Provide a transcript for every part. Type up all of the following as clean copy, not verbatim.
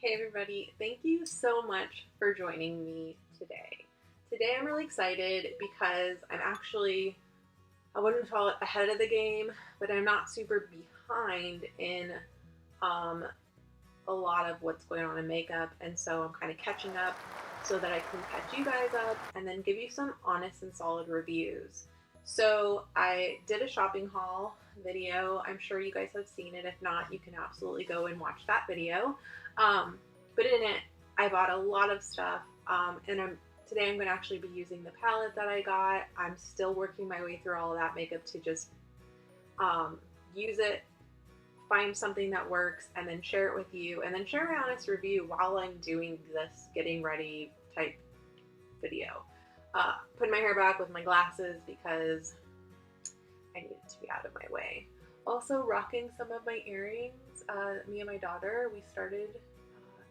Hey everybody, thank you so much for joining me today. Today I'm really excited because I'm actually, I wouldn't call it ahead of the game, but I'm not super behind in a lot of what's going on in makeup, and so I'm kind of catching up so that I can catch you guys up and then give you some honest and solid reviews. So I did a shopping haul video. I'm sure you guys have seen it. If not, you can absolutely go and watch that video. But in it, I bought a lot of stuff, and today I'm going to actually be using the palette that I got. I'm still working my way through all of that makeup to just use it, find something that works, and then share it with you, and then share my honest review while I'm doing this getting ready type video. Putting my hair back with my glasses because I need it to be out of my way. Also rocking some of my earrings. Me and my daughter, we started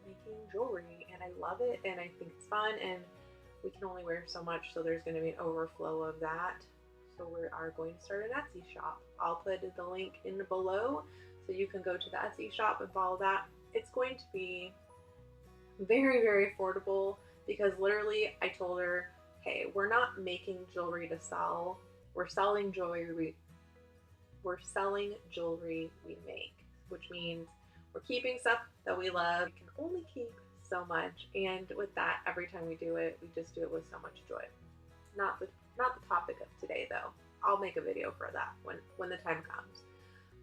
making jewelry, and I love it, and I think it's fun, and we can only wear so much, so there's going to be an overflow of that. So we are going to start an Etsy shop. I'll put the link in below so you can go to the Etsy shop and follow that. It's going to be very, very affordable because literally I told her, hey, we're not making jewelry to sell. We're selling jewelry we make, which means we're keeping stuff that we love. We can only keep so much, and with that, every time we do it, we just do it with so much joy. Not the topic of today though. I'll make a video for that when the time comes.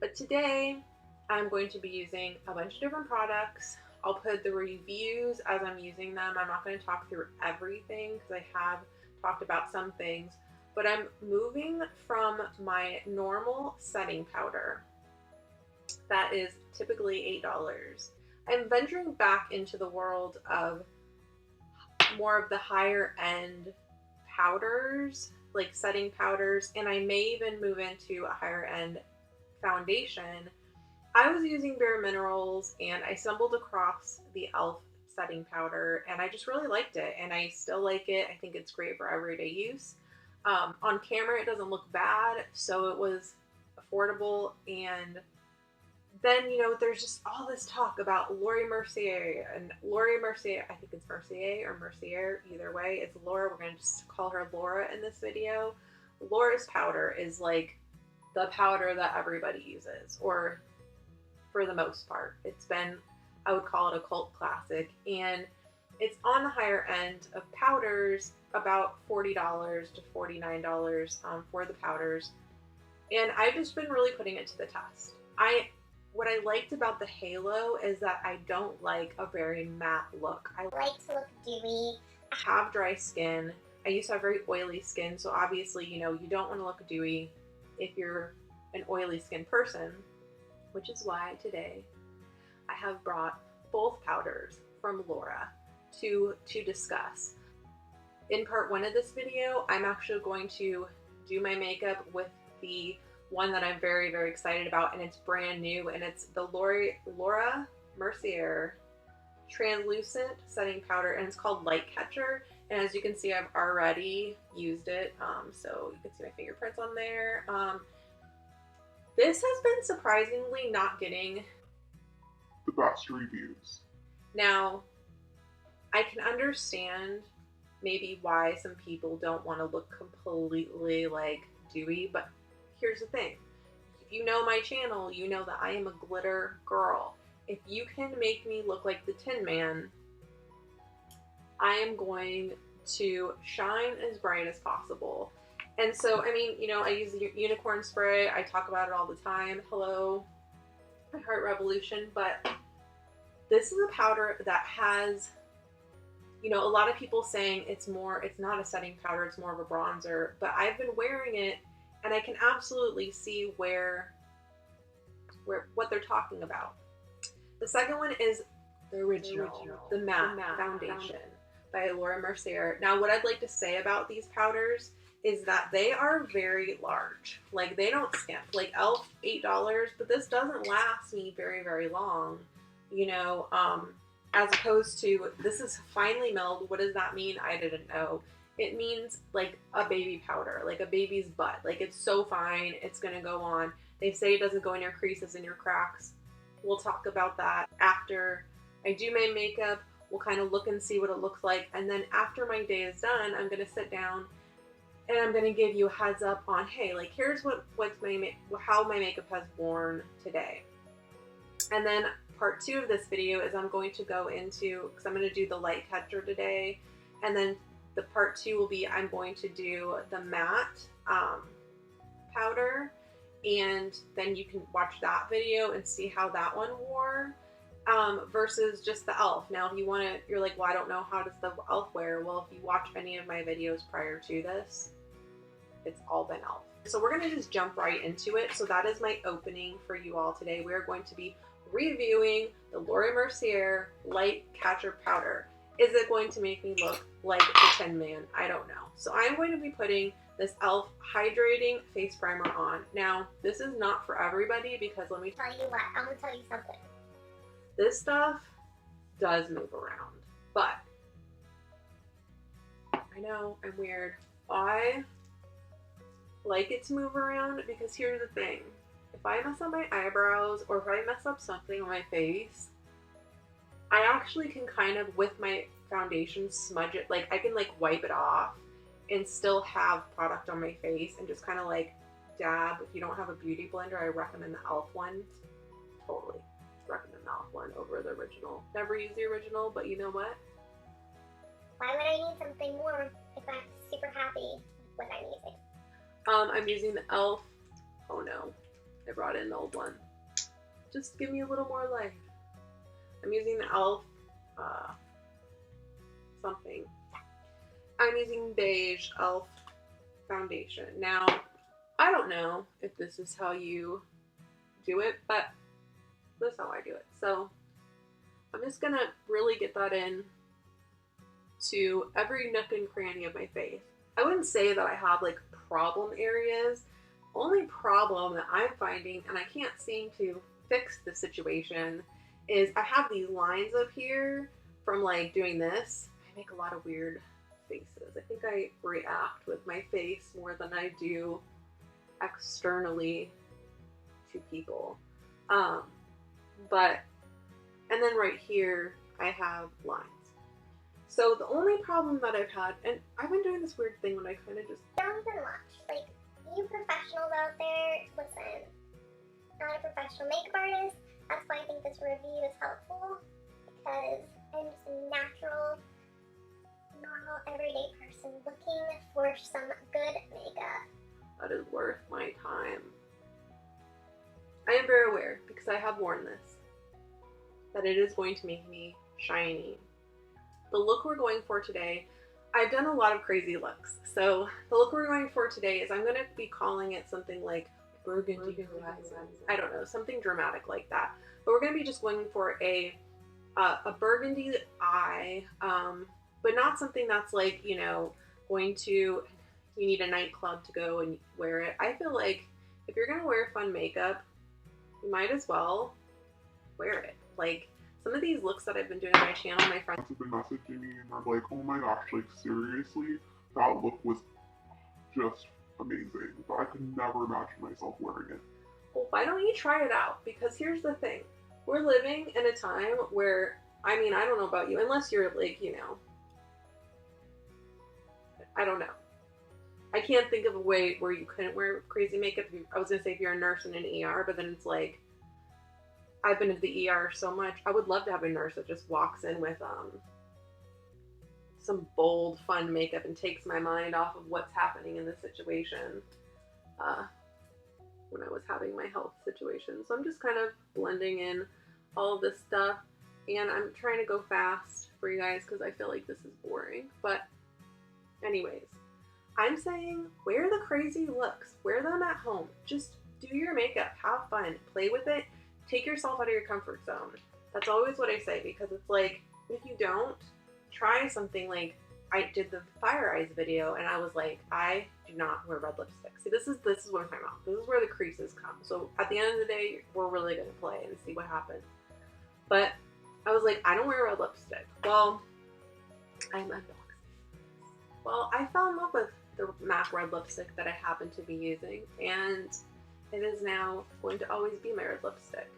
But today I'm going to be using a bunch of different products. I'll put the reviews as I'm using them. I'm not going to talk through everything because I have talked about some things, but I'm moving from my normal setting powder that is typically $8. I'm venturing back into the world of more of the higher end powders, like setting powders, and I may even move into a higher end foundation. I was using Bare Minerals and I stumbled across the e.l.f. setting powder, and I just really liked it, and I still like it. I think it's great for everyday use. On camera it doesn't look bad, so it was affordable. And then, you know, there's just all this talk about Laura Mercier, and Laura Mercier, I think it's Mercier or Mercier, either way, it's Laura. We're going to just call her Laura in this video. Laura's powder is like the powder that everybody uses, or for the most part. It's been, I would call it a cult classic, and it's on the higher end of powders, about $40 to $49 for the powders, and I've just been really putting it to the test. What I liked about the halo is that I don't like a very matte look. I like to look dewy. I have dry skin. I used to have very oily skin, so obviously, you know, you don't want to look dewy if you're an oily skin person, which is why today I have brought both powders from Laura to discuss. In part one of this video, I'm actually going to do my makeup with the one that I'm very, very excited about, and it's brand new, and it's the Laura Mercier translucent setting powder, and it's called Light Catcher. And as you can see, I've already used it, so you can see my fingerprints on there. This has been surprisingly not getting the best reviews. Now, I can understand maybe why some people don't want to look completely like dewy, but here's the thing. If you know my channel, you know that I am a glitter girl. If you can make me look like the Tin Man, I am going to shine as bright as possible. And so, I mean, you know, I use the unicorn spray. I talk about it all the time. Hello, my heart revolution. But this is a powder that has, you know, a lot of people saying it's not a setting powder, it's more of a bronzer. But I've been wearing it, and I can absolutely see what they're talking about. The second one is the original, the matte foundation by Laura Mercier. Now, what I'd like to say about these powders is that they are very large. Like, they don't skimp. Like, e.l.f. $8, but this doesn't last me very, very long, you know, as opposed to, this is finely milled. What does that mean? I didn't know. It means like a baby powder, like a baby's butt. Like, it's so fine, it's gonna go on. They say it doesn't go in your creases and your cracks. We'll talk about that after I do my makeup, we'll kind of look and see what it looks like, and then after my day is done, I'm going to sit down and I'm going to give you a heads up on, hey, like here's how my makeup has worn today. And then part 2 of this video is I'm going to go into, because I'm going to do the light catcher today, and then the part 2 will be I'm going to do the matte powder, and then you can watch that video and see how that one wore versus just the e.l.f. Now if you want to, you're like, well, I don't know how does the e.l.f. wear. Well, if you watch any of my videos prior to this, it's all been e.l.f. So we're going to just jump right into it. So that is my opening for you all today. We're going to be reviewing the Laura Mercier Light Catcher Powder. Is it going to make me look like the Tin Man? I don't know. So I'm going to be putting this e.l.f. Hydrating Face Primer on. Now, this is not for everybody because let me tell you what, I'm going to tell you something. This stuff does move around, but I know I'm weird. I like it to move around because here's the thing. If I mess up my eyebrows or if I mess up something on my face, I actually can kind of, with my foundation, smudge it. Like I can like wipe it off and still have product on my face and just kind of like dab. If you don't have a beauty blender, I recommend the e.l.f. one. Totally recommend the e.l.f. one over the original. Never use the original, but you know what? Why would I need something more if I'm super happy with what I'm using? I'm using the e.l.f. Oh no, I brought in the old one. Just give me a little more life. I'm using the e.l.f. Something. I'm using beige e.l.f. foundation. Now, I don't know if this is how you do it, but this is how I do it. So I'm just gonna really get that in to every nook and cranny of my face. I wouldn't say that I have like problem areas. Only problem that I'm finding, and I can't seem to fix the situation, is I have these lines up here from like doing this. I make a lot of weird faces. I think I react with my face more than I do externally to people. And then right here I have lines. So the only problem that I've had, and I've been doing this weird thing when I kind of just don't even watch. Like, you professionals out there, listen. I'm not a professional makeup artist. That's why I think this review is helpful, because I'm just a natural, normal, everyday person looking for some good makeup that is worth my time. I am very aware, because I have worn this, that it is going to make me shiny. The look we're going for today, I've done a lot of crazy looks. So the look we're going for today is I'm going to be calling it something like burgundy horizon. I don't know, something dramatic like that. But we're going to be just going for a burgundy eye, but not something that's like, you know, you need a nightclub to go and wear it. I feel like if you're going to wear fun makeup, you might as well wear it. Like, some of these looks that I've been doing on my channel, my friends have been messaging me and are like, oh my gosh, like seriously, that look was just amazing. But I could never imagine myself wearing it. Well, why don't you try it out? Because here's the thing. We're living in a time where, I mean, I don't know about you, unless you're like, you know, I don't know. I can't think of a way where you couldn't wear crazy makeup. I was going to say if you're a nurse in an ER, but then it's like, I've been to the ER so much. I would love to have a nurse that just walks in with some bold, fun makeup and takes my mind off of what's happening in the situation when I was having my health situation. So I'm just kind of blending in all of this stuff, and I'm trying to go fast for you guys because I feel like this is boring. But anyways, I'm saying wear the crazy looks. Wear them at home. Just do your makeup. Have fun. Play with it. Take yourself out of your comfort zone. That's always what I say, because it's like, if you don't, try something like, I did the Fire Eyes video, and I was like, I do not wear red lipstick. See, this is what I'm talking about. This is where the creases come. So at the end of the day, we're really going to play and see what happens. But I was like, I don't wear red lipstick. Well, I'm unboxing. Well, I fell in love with the MAC red lipstick that I happen to be using, and it is now going to always be my red lipstick.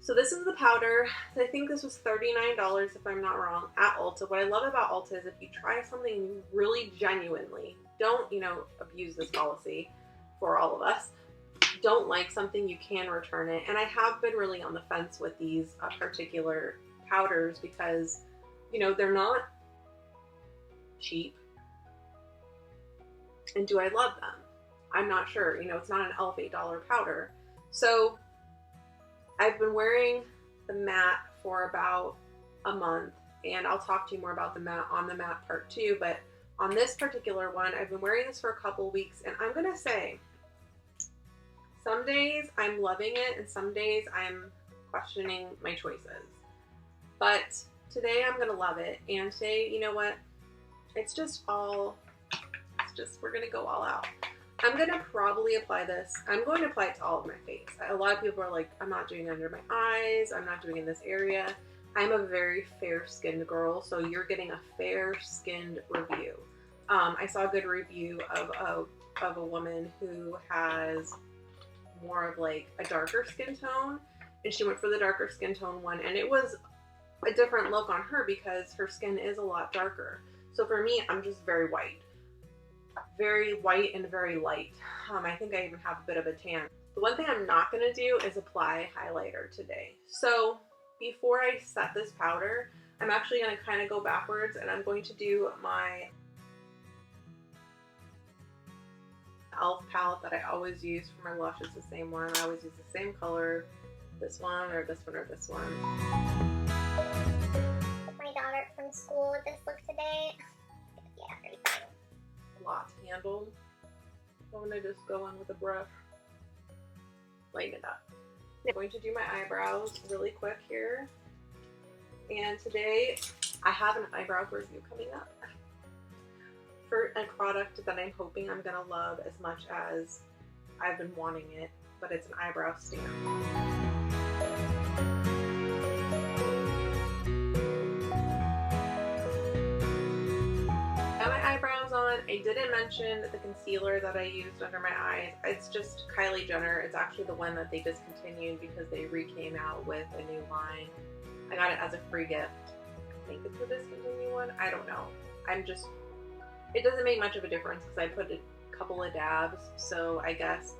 So this is the powder. I think this was $39 if I'm not wrong at Ulta. What I love about Ulta is if you try something really genuinely, don't, you know, abuse this policy for all of us. Don't like something, you can return it. And I have been really on the fence with these particular powders because, you know, they're not cheap. And do I love them? I'm not sure. You know, it's not an e.l.f. $8 powder. So I've been wearing the matte for about a month, and I'll talk to you more about the matte on the matte part 2, but on this particular one, I've been wearing this for a couple weeks, and I'm going to say, some days I'm loving it, and some days I'm questioning my choices. But today I'm going to love it, and today, you know what, we're going to go all out. I'm going to probably apply this. I'm going to apply it to all of my face. A lot of people are like, I'm not doing it under my eyes. I'm not doing it in this area. I'm a very fair-skinned girl, so you're getting a fair-skinned review. I saw a good review of a woman who has more of like a darker skin tone, and she went for the darker skin tone one, and it was a different look on her because her skin is a lot darker. So for me, I'm just very white. Very white and very light. I think I even have a bit of a tan. The one thing I'm not going to do is apply highlighter today. So before I set this powder, I'm actually going to kind of go backwards, and I'm going to do my e.l.f. palette that I always use for my blushes, the same one. I always use the same color, this one or this one or this one. My daughter from school with this look today. Yeah, pretty fun. Lot to handle. I'm going to just go in with a brush, lighten it up. I'm going to do my eyebrows really quick here. And today I have an eyebrow review coming up for a product that I'm hoping I'm going to love as much as I've been wanting it, but it's an eyebrow stamp. Eyebrows on. I didn't mention the concealer that I used under my eyes. It's just Kylie Jenner. It's actually the one that they discontinued because they re-came out with a new line. I got it as a free gift. I think it's the discontinued one. I don't know. It doesn't make much of a difference because I put a couple of dabs. So I guess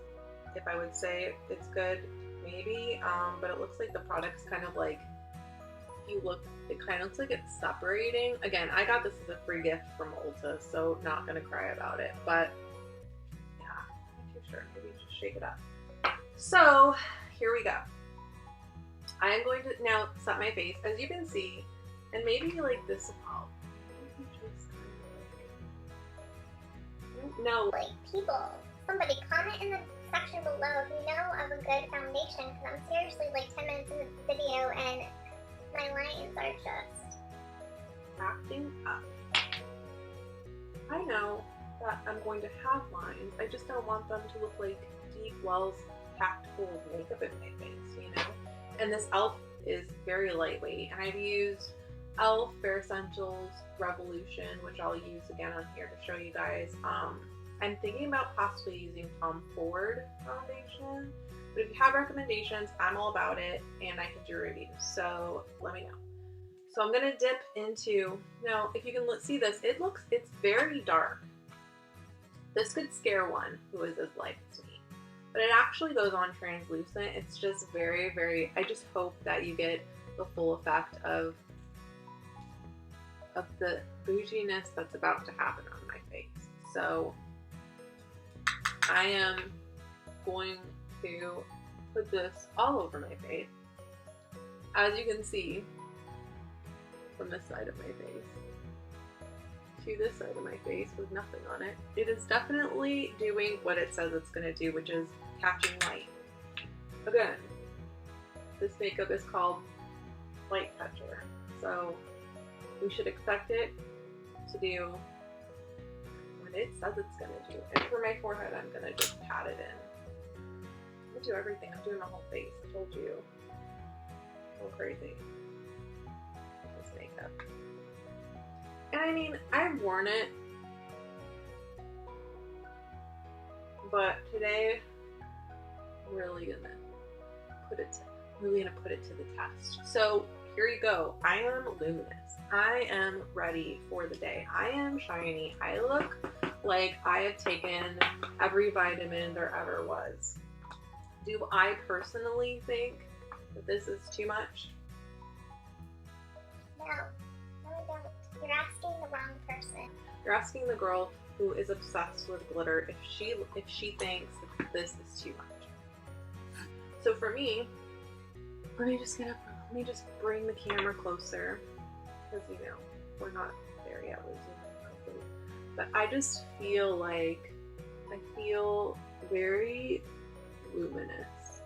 if I would say it's good, maybe. But it looks like the product's kind of like, it kind of looks like it's separating. Again, I got this as a free gift from Ulta, so not gonna cry about it, but yeah, I'm not too sure. Maybe just shake it up. So here we go. I am going to now set my face, as you can see, and maybe like this will help. No. Like people, somebody comment in the section below if you know of a good foundation, because I'm seriously like 10 minutes into the video and my lines are just acting up. I know that I'm going to have lines. I just don't want them to look like deep wells packed full of makeup in my face, you know? And this e.l.f. is very lightweight. And I've used e.l.f. Bare Essentials Revolution, which I'll use again on here to show you guys. I'm thinking about possibly using Tom Ford foundation. But if you have recommendations, I'm all about it, and I can do reviews, so let me know. So I'm gonna dip into, now if you can see this, it's very dark. This could scare one who is as light as me, but it actually goes on translucent. It's just very, very, I just hope that you get the full effect of the bouginess that's about to happen on my face. So I am going to put this all over my face, as you can see, from this side of my face to this side of my face with nothing on it. It is definitely doing what it says it's going to do, which is catching light. Again, this makeup is called Light Catcher, so we should expect it to do what it says it's going to do. And for my forehead, I'm going to just pat it in. I do everything. I'm doing my whole face. I told you. I'm going crazy with this makeup. And I mean, I've worn it, but today I'm really gonna put it really gonna put it to the test. So here you go. I am luminous. I am ready for the day. I am shiny. I look like I have taken every vitamin there ever was. Do I personally think that this is too much? No, I don't. You're asking the wrong person. You're asking the girl who is obsessed with glitter if she thinks that this is too much. So for me, let me just bring the camera closer, because you know we're not there yet with zooming, but I just feel like I feel very luminous.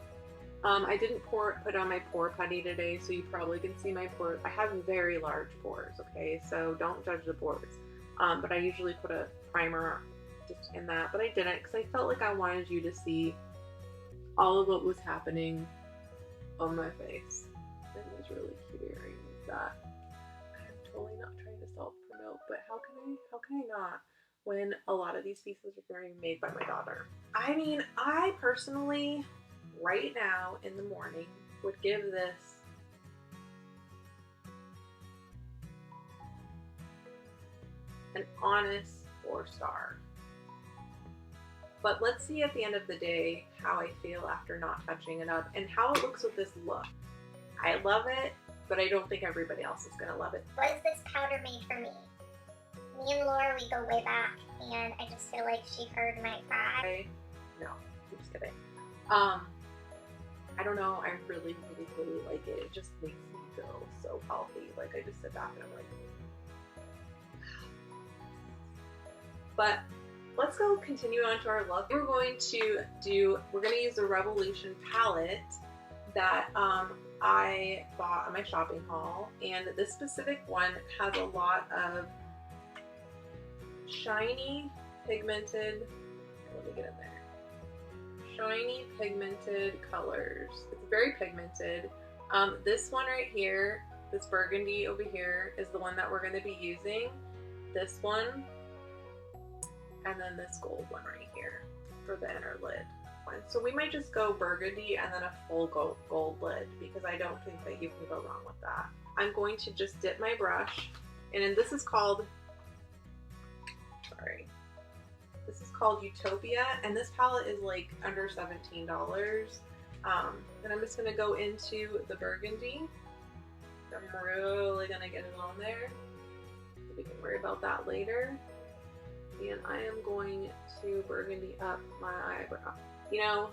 I didn't put on my pore putty today, so you probably can see my pores. I have very large pores, okay, so don't judge the pores. But I usually put a primer just in that, but I didn't because I felt like I wanted you to see all of what was happening on my face. And these really cute earrings that I'm totally not trying to self-promote, but how can I not when a lot of these pieces are being made by my daughter? I mean, I personally, right now in the morning, would give this an honest 4-star. But let's see at the end of the day how I feel after not touching it up and how it looks with this look. I love it, but I don't think everybody else is gonna love it. Was this powder made for me? Me and Laura, we go way back, and I just feel like she heard my cry. No, I'm just kidding. I don't know, I really like it. It just makes me feel so healthy. Like, I just sit back and I'm like, but let's go continue on to our look. We're going to use the Revolution palette that I bought on my shopping haul, and this specific one has a lot of shiny pigmented, let me get in there, shiny pigmented colors. It's very pigmented. This one right here, this burgundy over here, is the one that we're going to be using. This one, and then this gold one right here for the inner lid one. So we might just go burgundy and then a full gold lid, because I don't think that you can go wrong with that. I'm going to just dip my brush, and then this is called EUTOPIA, and this palette is like under $17. And I'm just going to go into the burgundy. I'm really going to get it on there. We can worry about that later. And I am going to burgundy up my eyebrow. You know,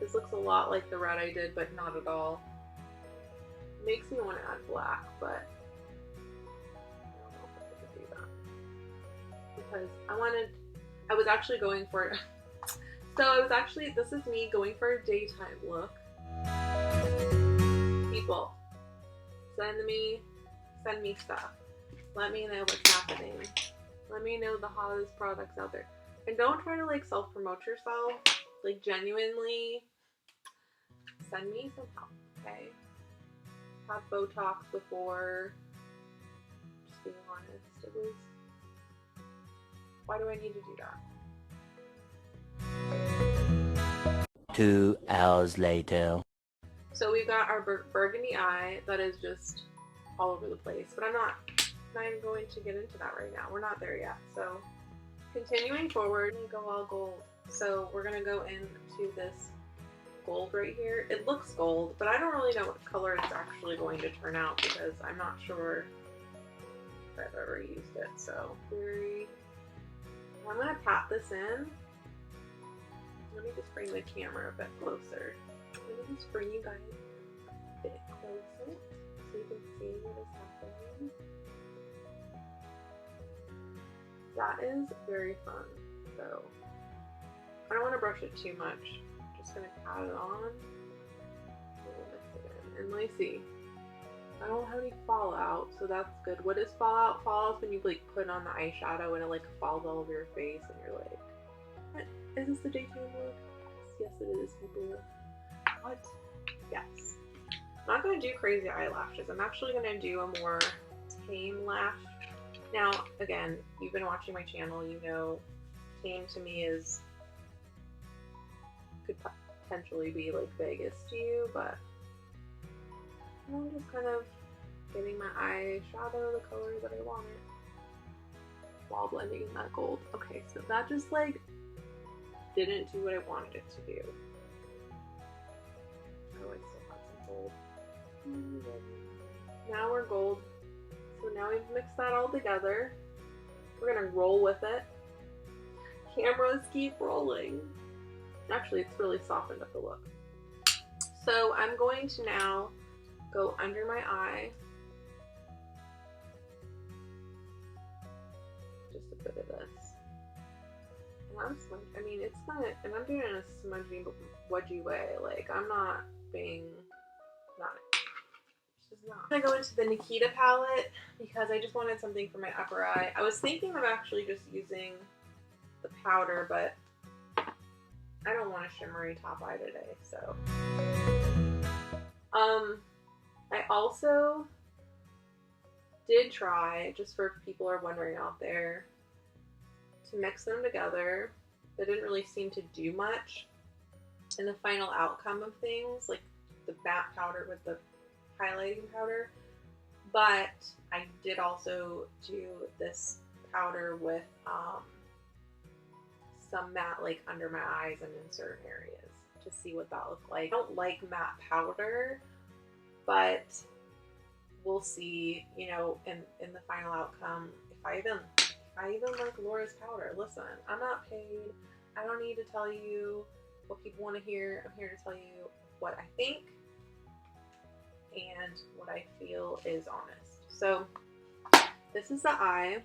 this looks a lot like the red I did, but not at all. It makes me want to add black, but I don't know if I could do that. Because I was actually going for it. So this is me going for a daytime look. People, send me stuff. Let me know what's happening. Let me know the hottest products out there. And don't try to like self-promote yourself. Like, genuinely send me some help, okay? Had Botox before. Just being honest. It was, why do I need to do that? 2 hours later. So we've got our burgundy eye that is just all over the place, but I'm not even going to get into that right now. We're not there yet. So continuing forward, we go all gold. So we're gonna go into this gold right here. It looks gold, but I don't really know what color it's actually going to turn out, because I'm not sure if I've ever used it. So I'm gonna pat this in. Let me just bring the camera a bit closer. Let me just bring you guys a bit closer so you can see what is happening. That is very fun. So I don't want to brush it too much. I'm just gonna pat it on. We'll mix it in. And let me see. I don't have any fallout, so that's good. What is fallout? Fallout is when you like put on the eyeshadow and it like falls all over your face and you're like, what? Is this the daytime look? Yes, it is, people. What? Yes. I'm not gonna do crazy eyelashes. I'm actually gonna do a more tame lash. Now, again, you've been watching my channel, you know, tame to me could potentially be like Vegas to you, but And I'm just kind of getting my eyeshadow the color that I wanted while blending in that gold. Okay, so that just like didn't do what I wanted it to do. Oh, I still have some gold. Now we're gold. So now we've mixed that all together. We're gonna roll with it. Cameras keep rolling. Actually, it's really softened up the look. So I'm going to now go under my eye. Just a bit of this. And I'm smudging. I mean, it's gonna, and I'm doing it in a smudgy, wudgy way. Like, I'm not being, not. I'm gonna go into the Nikita palette because I just wanted something for my upper eye. I was thinking of actually just using the powder, but I don't want a shimmery top eye today, so. I also did try, just for people are wondering out there, to mix them together. That didn't really seem to do much in the final outcome of things, like the matte powder with the highlighting powder, but I did also do this powder with some matte like under my eyes and in certain areas to see what that looked like. I don't like matte powder, but we'll see, you know, in the final outcome if I even like Laura's powder. Listen, I'm not paid. I don't need to tell you what people want to hear. I'm here to tell you what I think and what I feel is honest. So this is the eye.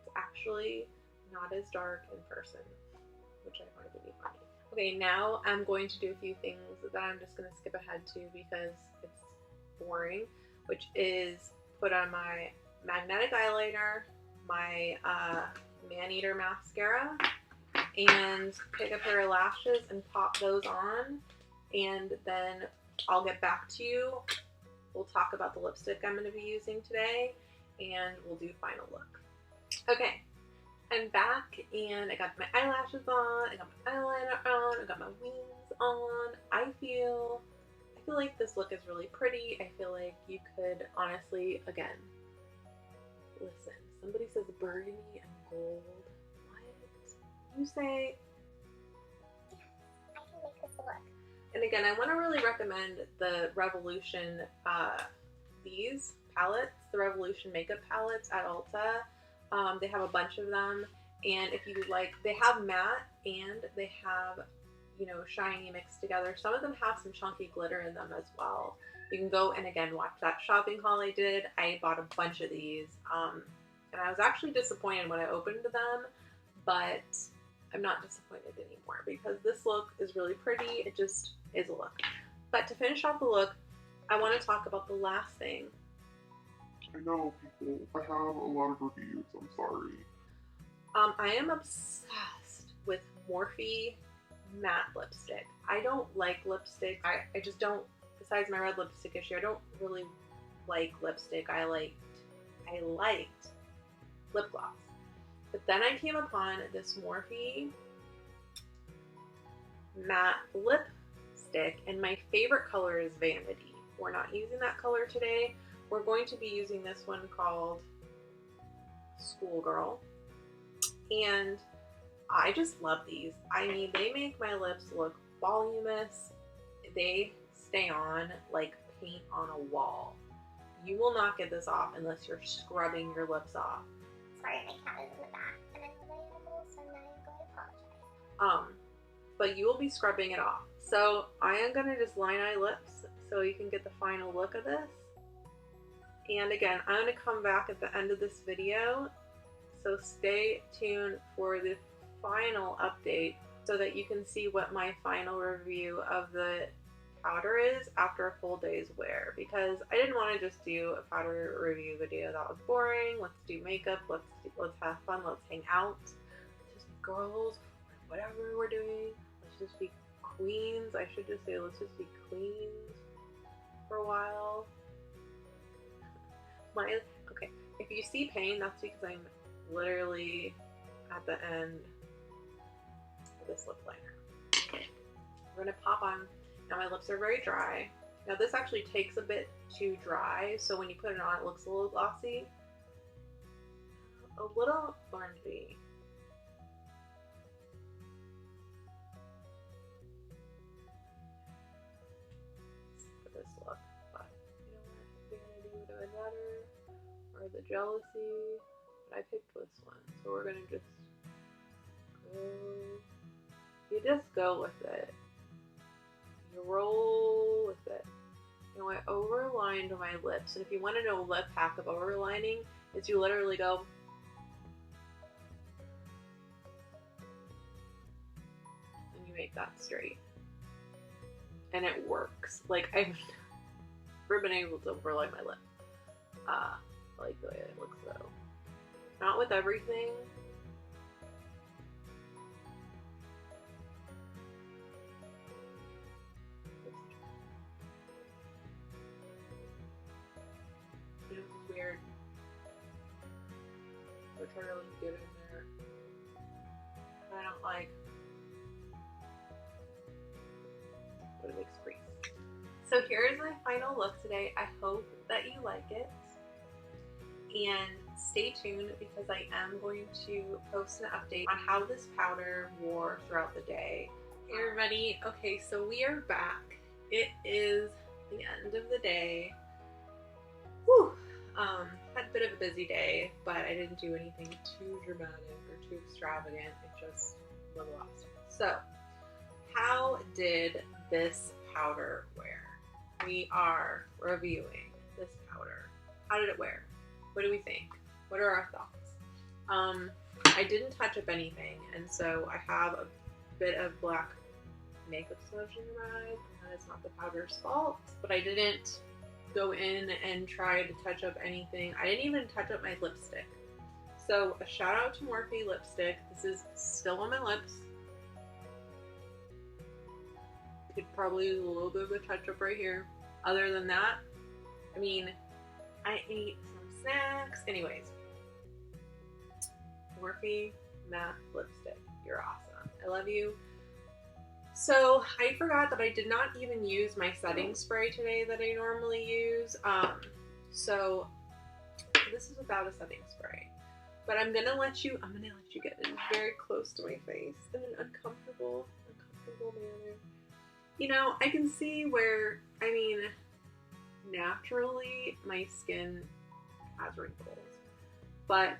It's actually not as dark in person, which I find to be funny. Okay, now I'm going to do a few things that I'm just going to skip ahead to because it's boring, which is put on my magnetic eyeliner, my man-eater mascara, and pick a pair of lashes and pop those on, and then I'll get back to you. We'll talk about the lipstick I'm going to be using today, and we'll do final look. Okay, I'm back, and I got my eyelashes on, I got my eyeliner on, I got my wings on. I feel like this look is really pretty. I feel like you could honestly, again, listen, somebody says burgundy and gold. What? You say? Yes, I can make this look. And again, I want to really recommend the Revolution, these palettes, the Revolution makeup palettes at Ulta. They have a bunch of them, and if you like, they have matte and they have, you know, shiny mixed together. Some of them have some chunky glitter in them as well. You can go and again watch that shopping haul I did. I bought a bunch of these, and I was actually disappointed when I opened them, but I'm not disappointed anymore because this look is really pretty. It just is a look. But to finish off the look, I want to talk about the last thing. I know, people. I have a lot of reviews. I'm sorry. I am obsessed with Morphe matte lipstick. I don't like lipstick. I just don't, besides my red lipstick issue, I don't really like lipstick. I liked lip gloss. But then I came upon this Morphe matte lipstick, and my favorite color is Vanity. We're not using that color today. We're going to be using this one called Schoolgirl. And I just love these. I mean, they make my lips look voluminous. They stay on like paint on a wall. You will not get this off unless you're scrubbing your lips off. Sorry, my cat is in the back, and I'm really animal, so I'm not even going to apologize. But you will be scrubbing it off. So I am gonna just line eye lips so you can get the final look of this. And again, I'm gonna come back at the end of this video, so stay tuned for the final update so that you can see what my final review of the powder is after a full day's wear, because I didn't want to just do a powder review video that was boring. Let's do makeup, let's have fun, let's hang out, let's just be girls, whatever we're doing, let's just be queens. I should just say let's just be queens for a while. Okay, if you see pain, that's because I'm literally at the end of this lip liner. Okay, we're gonna pop on. Now my lips are very dry, Now this actually takes a bit to dry, so when you put it on, it looks a little glossy. A little orangey. For this look, but you know what? We're gonna do the better or the jealousy. But I picked this one, so we're gonna just go. You just go with it. You roll with it. You know, I overlined my lips, and if you want to know a lip hack of overlining, is you literally go. And you make that straight. And it works. Like, I've never been able to overline my lip. I like the way it looks though. Not with everything. It was weird. We're trying to really get in there. I don't like. But it makes crease. So here's my final look today. I hope that you like it. And stay tuned because I am going to post an update on how this powder wore throughout the day. Hey everybody, okay, so we are back. It is the end of the day. Whew. Had a bit of a busy day, but I didn't do anything too dramatic or too extravagant. It just was awesome. So, how did this powder wear? We are reviewing this powder. How did it wear? What do we think? What are our thoughts? I didn't touch up anything, and so I have a bit of black makeup smudge in my eyes, and it's not the powder's fault, but I didn't go in and try to touch up anything. I didn't even touch up my lipstick. So a shout out to Morphe lipstick. This is still on my lips. Could probably use a little bit of a touch up right here. Other than that, I mean, I ate some snacks. Anyways, Morphe matte lipstick. You're awesome. I love you. So I forgot that I did not even use my setting spray today that I normally use. So this is without a setting spray. But I'm gonna let you get in very close to my face in an uncomfortable manner. You know, I can see where, I mean, naturally my skin has wrinkles, but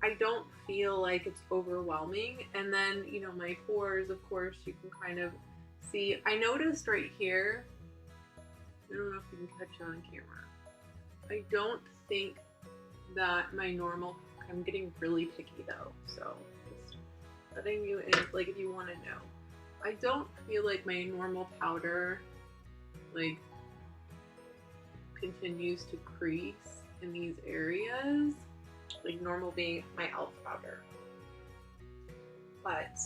I don't feel like it's overwhelming. And then, you know, my pores, of course, you can kind of see. I noticed right here, I don't know if you can catch it on camera, I don't think that my normal, I'm getting really picky though, so just letting you in, like, if you want to know. I don't feel like my normal powder, like, continues to crease in these areas, like normal being my e.l.f. powder. But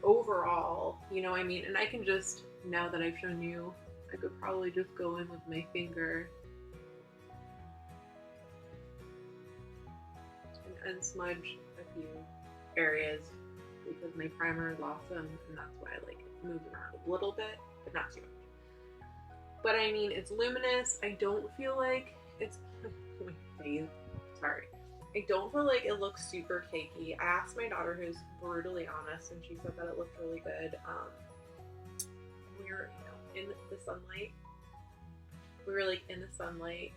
overall, you know, I mean, and I can just, now that I've shown you, I could probably just go in with my finger and unsmudge a few areas because my primer is awesome, and that's why I like it. Move around a little bit, but not too much. But I mean, it's luminous. I don't feel like it's, my face, sorry. I don't feel like it looks super cakey. I asked my daughter, who's brutally honest, and she said that it looked really good. We were, you know, in the sunlight. We were like in the sunlight.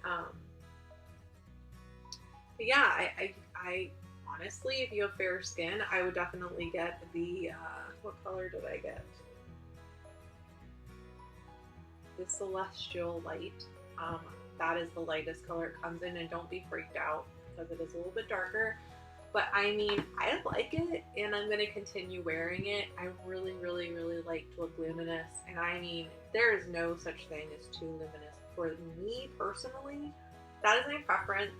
But yeah, I honestly, if you have fair skin, I would definitely get the, what color did I get? The Celestial Light. That is the lightest color it comes in, and don't be freaked out because it is a little bit darker. But I mean, I like it, and I'm going to continue wearing it. I really, really, really like to look luminous, and I mean, there is no such thing as too luminous. For me personally, that is my preference.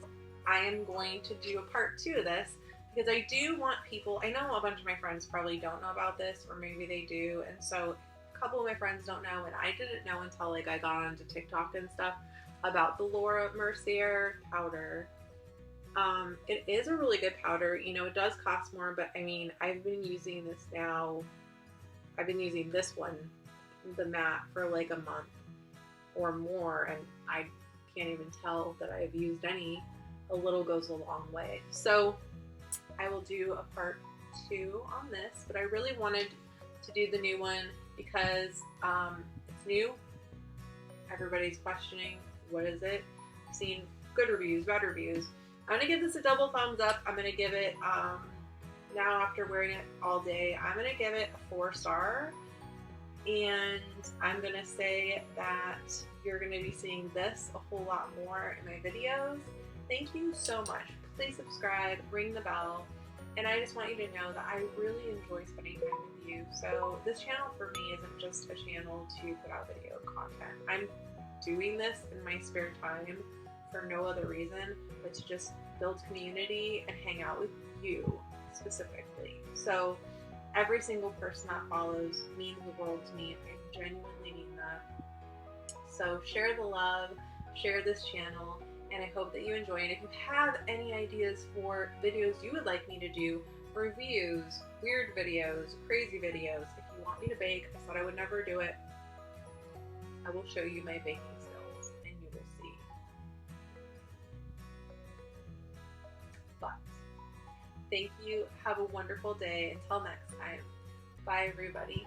I am going to do a part 2 of this because I do want people, I know a bunch of my friends probably don't know about this, or maybe they do, and so a couple of my friends don't know, and I didn't know until like I got onto TikTok and stuff about the Laura Mercier powder. It is a really good powder. You know, it does cost more, but I mean, I've been using this now. I've been using this one the mat for like a month or more, and I can't even tell that I've used any. A little goes a long way. So I will do a part 2 on this, but I really wanted to do the new one because it's new. Everybody's questioning, what is it? I've seen good reviews, bad reviews. I'm gonna give this a double thumbs up. I'm gonna give it, now after wearing it all day, I'm gonna give it a 4-star. And I'm gonna say that you're gonna be seeing this a whole lot more in my videos. Thank you so much. Please subscribe, ring the bell, and I just want you to know that I really enjoy spending time with you. So this channel for me isn't just a channel to put out video content. I'm doing this in my spare time for no other reason but to just build community and hang out with you specifically. So every single person that follows means the world to me. I genuinely mean that. So share the love, share this channel, and I hope that you enjoy. And if you have any ideas for videos you would like me to do, reviews, weird videos, crazy videos, if you want me to bake, I said I would never do it. I will show you my baking skills and you will see. But thank you. Have a wonderful day. Until next time. Bye, everybody.